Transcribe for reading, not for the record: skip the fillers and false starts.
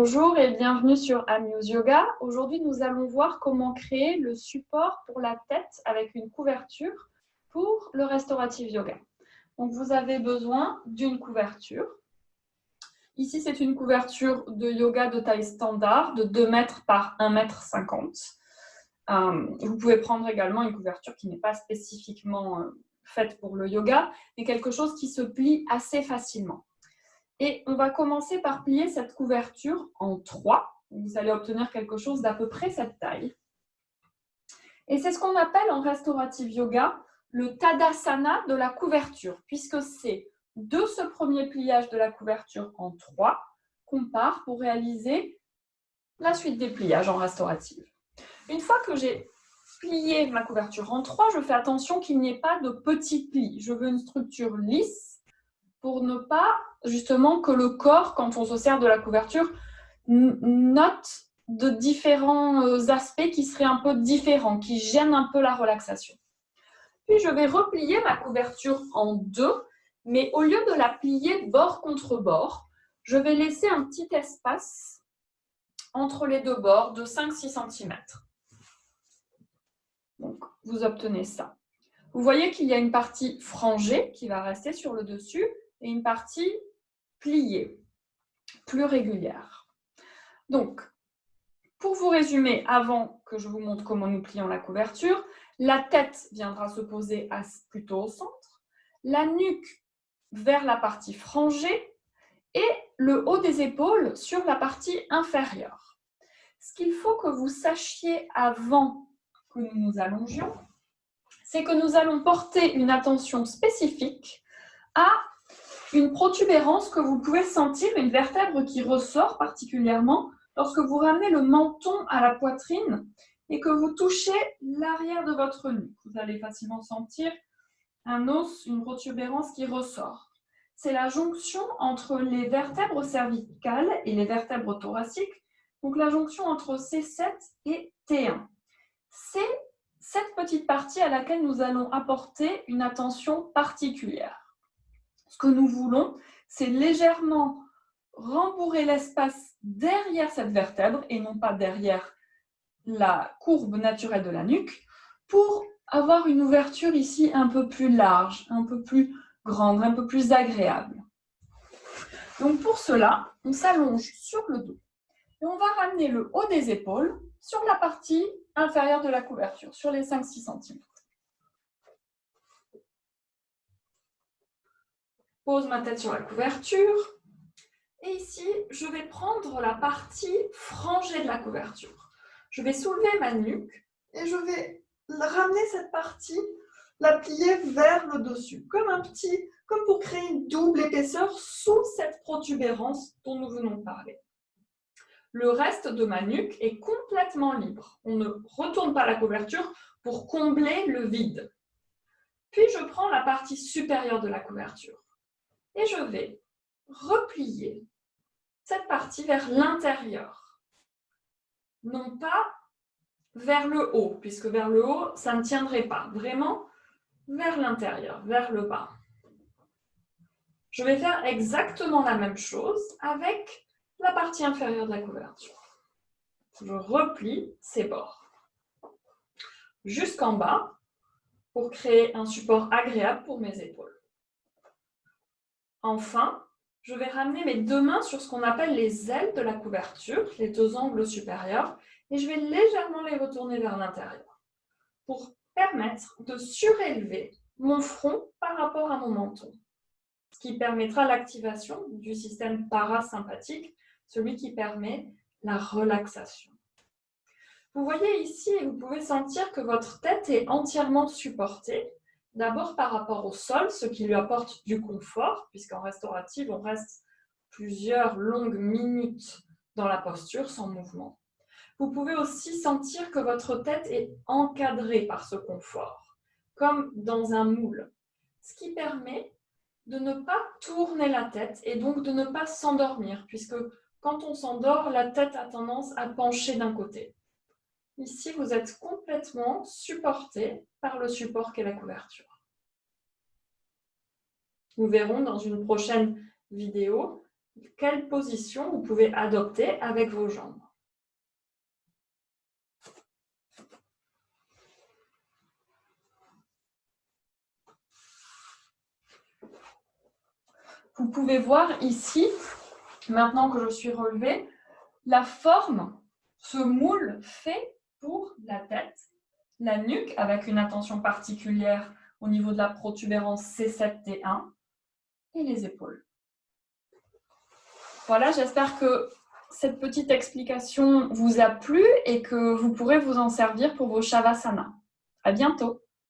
Bonjour et bienvenue sur Amuse Yoga. Aujourd'hui, nous allons voir comment créer le support pour la tête avec une couverture pour le Restorative Yoga. Donc, vous avez besoin d'une couverture. Ici, c'est une couverture de yoga de taille standard de 2 mètres par 1,50 m. Vous pouvez prendre également une couverture qui n'est pas spécifiquement faite pour le yoga, mais quelque chose qui se plie assez facilement. Et on va commencer par plier cette couverture en 3. Vous allez obtenir quelque chose d'à peu près cette taille. Et c'est ce qu'on appelle en Restorative Yoga le Tadasana de la couverture, puisque c'est de ce premier pliage de la couverture en 3 qu'on part pour réaliser la suite des pliages en restaurative. Une fois que j'ai plié ma couverture en 3, je fais attention qu'il n'y ait pas de petits plis. Je veux une structure lisse pour ne pas justement que le corps, quand on se sert de la couverture, note de différents aspects qui seraient un peu différents, qui gênent un peu la relaxation. Puis je vais replier ma couverture en 2, mais au lieu de la plier bord contre bord, je vais laisser un petit espace entre les deux bords de 5-6 cm. Donc, vous obtenez ça. Vous voyez qu'il y a une partie frangée qui va rester sur le dessus et une partie pliée, plus régulière. Donc, pour vous résumer, avant que je vous montre comment nous plions la couverture, la tête viendra se poser plutôt au centre, la nuque vers la partie frangée et le haut des épaules sur la partie inférieure. Ce qu'il faut que vous sachiez avant que nous nous allongions, c'est que nous allons porter une attention spécifique à une protubérance que vous pouvez sentir, une vertèbre qui ressort particulièrement lorsque vous ramenez le menton à la poitrine et que vous touchez l'arrière de votre nuque. Vous allez facilement sentir un os, une protubérance qui ressort. C'est la jonction entre les vertèbres cervicales et les vertèbres thoraciques, donc la jonction entre C7 et T1. C'est cette petite partie à laquelle nous allons apporter une attention particulière. Ce que nous voulons, c'est légèrement rembourrer l'espace derrière cette vertèbre et non pas derrière la courbe naturelle de la nuque pour avoir une ouverture ici un peu plus large, un peu plus grande, un peu plus agréable. Donc pour cela, on s'allonge sur le dos et on va ramener le haut des épaules sur la partie inférieure de la couverture, sur les 5-6 cm. Pose ma tête sur la couverture. Et ici, je vais prendre la partie frangée de la couverture. Je vais soulever ma nuque et je vais ramener cette partie, la plier vers le dessus, comme pour créer une double épaisseur sous cette protubérance dont nous venons de parler. Le reste de ma nuque est complètement libre. On ne retourne pas la couverture pour combler le vide. Puis je prends la partie supérieure de la couverture et je vais replier cette partie vers l'intérieur, non pas vers le haut, puisque vers le haut, ça ne tiendrait pas. Vraiment, vers l'intérieur, vers le bas. Je vais faire exactement la même chose avec la partie inférieure de la couverture. Je replie ces bords jusqu'en bas pour créer un support agréable pour mes épaules. Enfin, je vais ramener mes deux mains sur ce qu'on appelle les ailes de la couverture, les deux angles supérieurs, et je vais légèrement les retourner vers l'intérieur pour permettre de surélever mon front par rapport à mon menton, ce qui permettra l'activation du système parasympathique, celui qui permet la relaxation. Vous voyez ici, et vous pouvez sentir que votre tête est entièrement supportée, d'abord par rapport au sol, ce qui lui apporte du confort, puisqu'en restaurative, on reste plusieurs longues minutes dans la posture sans mouvement. Vous pouvez aussi sentir que votre tête est encadrée par ce confort, comme dans un moule, ce qui permet de ne pas tourner la tête et donc de ne pas s'endormir, puisque quand on s'endort, la tête a tendance à pencher d'un côté. Ici, vous êtes complètement supporté par le support qu'est la couverture. Nous verrons dans une prochaine vidéo quelle position vous pouvez adopter avec vos jambes. Vous pouvez voir ici, maintenant que je suis relevée, la forme, ce moule fait pour la tête, la nuque avec une attention particulière au niveau de la protubérance C7-T1 et les épaules. Voilà, j'espère que cette petite explication vous a plu et que vous pourrez vous en servir pour vos Shavasana. À bientôt!